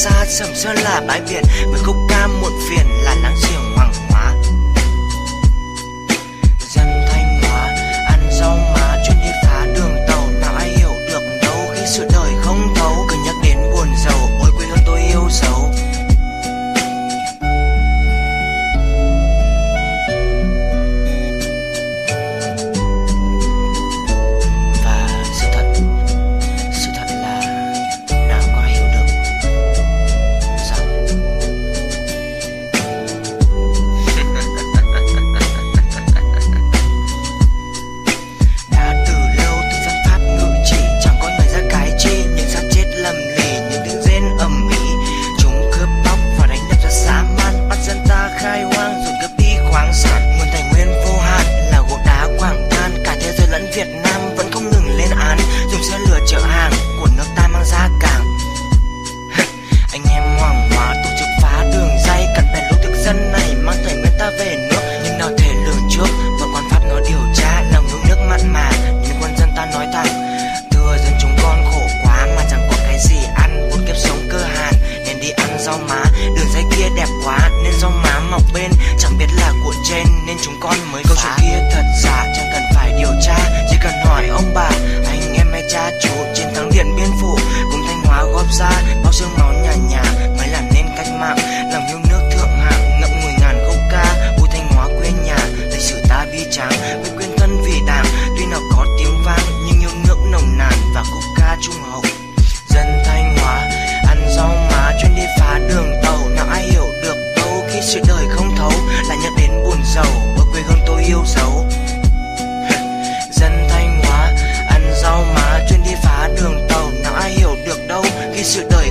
xa Sầm Sơn là bãi biển với khúc ca muộn phiền là láng giềng Hoàng Hóa. Dân Thanh Hóa ăn rau má chuyên đi phá đường tàu, nào ai hiểu được đâu khi sự đời không thấu. Cứ nhắc đến buồn giàu, ôi quê hương tôi yêu dấu. Việt Nam vẫn không ngừng lên án, dùng xe lửa chở hàng của nước ta mang ra cảng. Anh em Hoàng Hóa tổ chức phá đường dây, cặn bèn lũ thực dân này mang tài nguyên ta về nước. Nhưng nào thể lường trước, bọn quan pháp nó điều tra, lòng yêu nước mặn mà, nhưng quân dân ta nói thẳng: thưa dân chúng con khổ quá mà chẳng có cái gì ăn, một kiếp sống cơ hàn nên đi ăn rau má. Đường dây kia đẹp quá nên rau má mọc bên, chẳng biết là của trên nên chúng con mới câu chuyện kia thật giả chẳng cần phải điều tra, chỉ cần hỏi ông bà, anh em hay cha chú chiến thắng Điện Biên Phủ cùng Thanh Hóa góp ra bao xương máu nhà nhà mới làm nên cách mạng. Lòng yêu nước thượng hạng ngậm ngùi ngàn khúc ca, ôi Thanh Hóa quê nhà lịch sử ta bi tráng với quyên thân vì đảng. Tuy nào có tiếng vang nhưng yêu nước nồng nàn và khúc ca trung hậu. Dân Thanh Hóa ăn rau má chuyên đi phá đường tàu, nào ai hiểu được đâu khi sự đời không thấu. Lại nhắc đến buồn giàu, ôi quê hương tôi yêu dấu. Dân Thanh Hóa ăn rau má chuyên đi phá đường tàu, nào ai hiểu được đâu khi sự đời